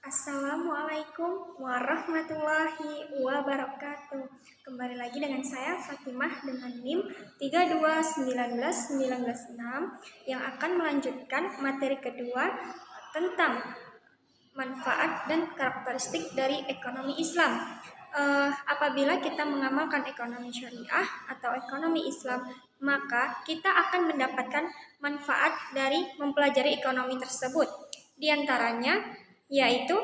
Assalamualaikum warahmatullahi wabarakatuh. Kembali lagi dengan saya Fatimah dengan NIM 3219196 yang akan melanjutkan materi kedua tentang manfaat dan karakteristik dari ekonomi Islam. Apabila kita mengamalkan ekonomi syariah atau ekonomi Islam, maka kita akan mendapatkan manfaat dari mempelajari ekonomi tersebut. Di antaranya yaitu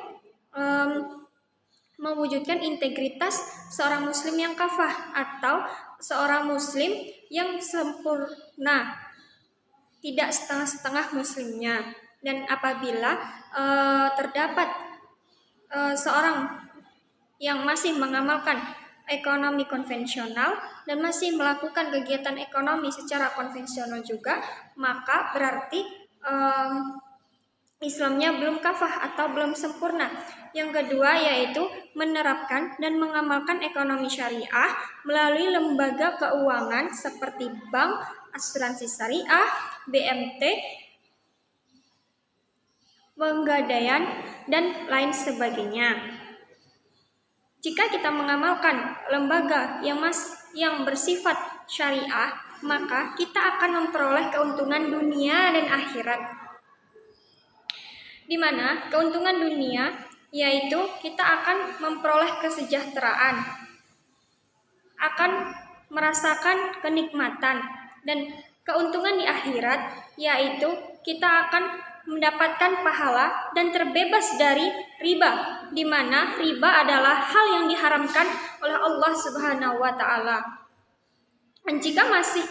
mewujudkan integritas seorang muslim yang kafah atau seorang muslim yang sempurna, tidak setengah-setengah muslimnya. Dan apabila terdapat seorang yang masih mengamalkan ekonomi konvensional dan masih melakukan kegiatan ekonomi secara konvensional juga, maka berarti Islamnya belum kafah atau belum sempurna. Yang kedua yaitu menerapkan dan mengamalkan ekonomi syariah melalui lembaga keuangan seperti bank, asuransi syariah, BMT, penggadaian, dan lain sebagainya. Jika kita mengamalkan lembaga yang bersifat syariah, maka kita akan memperoleh keuntungan dunia dan akhirat. Di mana keuntungan dunia yaitu kita akan memperoleh kesejahteraan, akan merasakan kenikmatan, dan keuntungan di akhirat yaitu kita akan mendapatkan pahala dan terbebas dari riba, di mana riba adalah hal yang diharamkan oleh Allah Subhanahu wa taala. Dan jika masih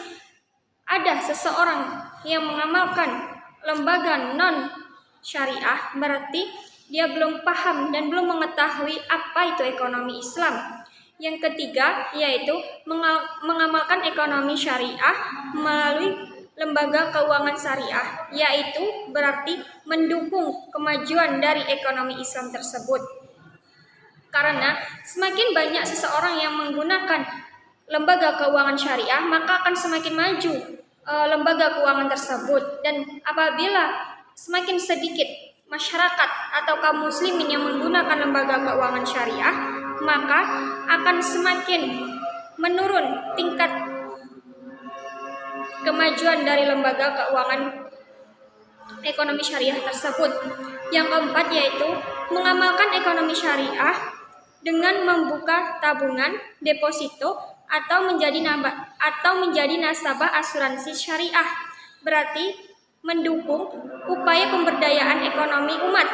ada seseorang yang mengamalkan lembaga non syariah, berarti dia belum paham dan belum mengetahui apa itu ekonomi Islam. Yang ketiga yaitu mengamalkan ekonomi syariah melalui lembaga keuangan syariah, yaitu berarti mendukung kemajuan dari ekonomi Islam tersebut. Karena semakin banyak seseorang yang menggunakan lembaga keuangan syariah, maka akan semakin maju lembaga keuangan tersebut. Dan apabila semakin sedikit masyarakat atau kaum muslimin yang menggunakan lembaga keuangan syariah, maka akan semakin menurun tingkat kemajuan dari lembaga keuangan ekonomi syariah tersebut. Yang keempat yaitu mengamalkan ekonomi syariah dengan membuka tabungan, deposito, atau menjadi nasabah asuransi syariah. Berarti mendukung upaya pemberdayaan ekonomi umat,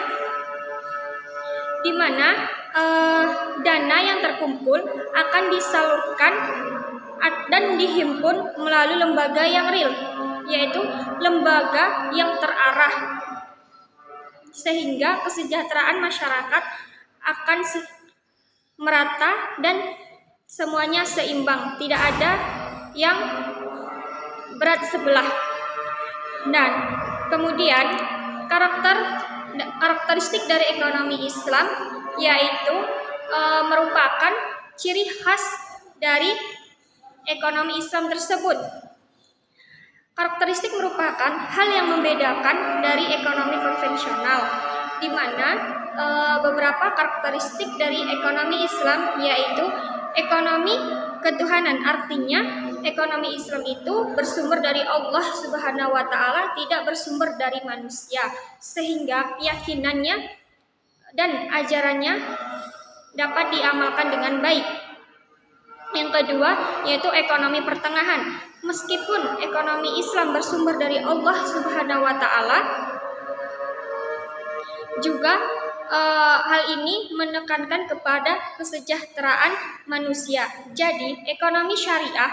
di mana dana yang terkumpul akan disalurkan dan dihimpun melalui lembaga yang real, yaitu lembaga yang terarah, sehingga kesejahteraan masyarakat akan merata dan semuanya seimbang, tidak ada yang berat sebelah. Dan kemudian karakteristik dari ekonomi Islam yaitu merupakan ciri khas dari ekonomi Islam tersebut. Karakteristik merupakan hal yang membedakan dari ekonomi konvensional, di mana beberapa karakteristik dari ekonomi Islam yaitu ekonomi ketuhanan, artinya ekonomi Islam itu bersumber dari Allah Subhanahu wa taala, tidak bersumber dari manusia, sehingga keyakinannya dan ajarannya dapat diamalkan dengan baik. Yang kedua yaitu ekonomi pertengahan. Meskipun ekonomi Islam bersumber dari Allah Subhanahu wa taala, juga hal ini menekankan kepada kesejahteraan manusia. Jadi, ekonomi syariah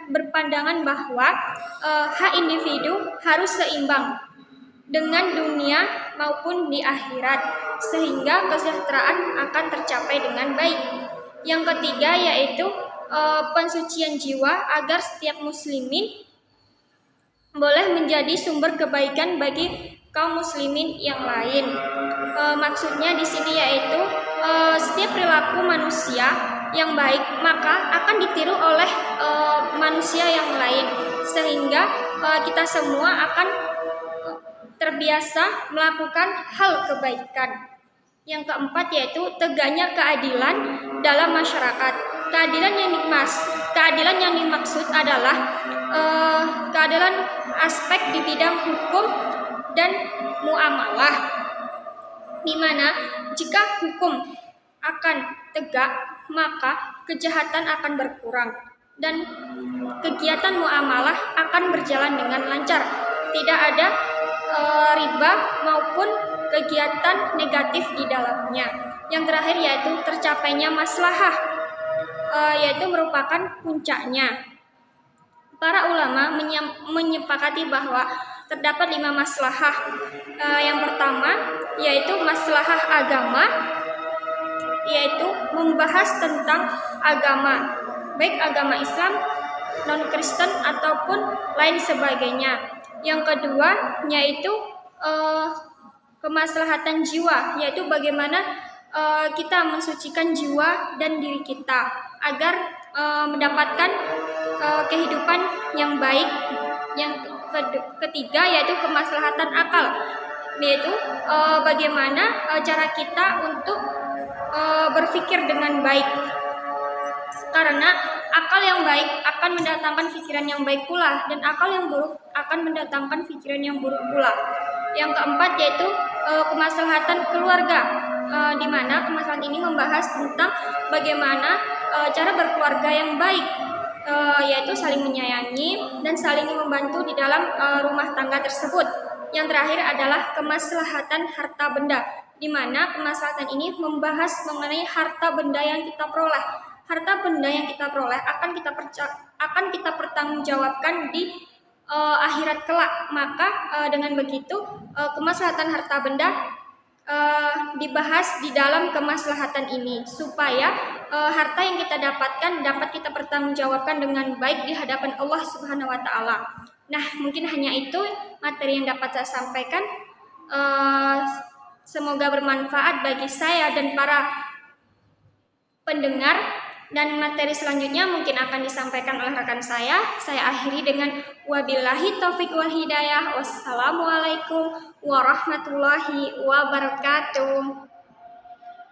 berpandangan bahwa hak individu harus seimbang dengan dunia maupun di akhirat, sehingga kesejahteraan akan tercapai dengan baik. Yang ketiga yaitu pensucian jiwa agar setiap muslimin boleh menjadi sumber kebaikan bagi kaum muslimin yang lain. Maksudnya di sini yaitu setiap perilaku manusia yang baik maka akan ditiru oleh manusia yang lain, sehingga kita semua akan terbiasa melakukan hal kebaikan. Yang keempat yaitu tegaknya keadilan dalam masyarakat. Keadilan yang dimaksud adalah keadilan aspek di bidang hukum dan muamalah, di mana jika hukum akan tegak maka kejahatan akan berkurang dan kegiatan muamalah akan berjalan dengan lancar, tidak ada riba maupun kegiatan negatif di dalamnya. Yang terakhir yaitu tercapainya maslahah, yaitu merupakan puncaknya. Para ulama menyepakati bahwa terdapat 5 maslahah. Yang pertama yaitu maslahah agama, yaitu membahas tentang agama, baik agama Islam, non-Kristen ataupun lain sebagainya. Yang kedua yaitu kemaslahatan jiwa, yaitu bagaimana kita mensucikan jiwa dan diri kita agar mendapatkan kehidupan yang baik. Yang ketiga yaitu kemaslahatan akal, yaitu bagaimana cara kita untuk berpikir dengan baik, karena akal yang baik akan mendatangkan pikiran yang baik pula, dan akal yang buruk akan mendatangkan pikiran yang buruk pula. Yang keempat yaitu kemaslahatan keluarga, di mana kemaslahatan ini membahas tentang bagaimana cara berkeluarga yang baik, yaitu saling menyayangi dan saling membantu di dalam rumah tangga tersebut. Yang terakhir adalah kemaslahatan harta benda, di mana kemaslahatan ini membahas mengenai harta benda yang kita peroleh. Harta benda yang kita peroleh akan kita pertanggungjawabkan di akhirat kelak. Maka dengan begitu kemaslahatan harta benda dibahas di dalam kemaslahatan ini, supaya harta yang kita dapatkan dapat kita pertanggungjawabkan dengan baik di hadapan Allah Subhanahu wa Ta'ala. Nah, mungkin hanya itu materi yang dapat saya sampaikan. Semoga bermanfaat bagi saya dan para pendengar, dan materi selanjutnya mungkin akan disampaikan oleh rekan saya. Saya akhiri dengan wabillahi taufik wal hidayah. Wassalamualaikum warahmatullahi wabarakatuh.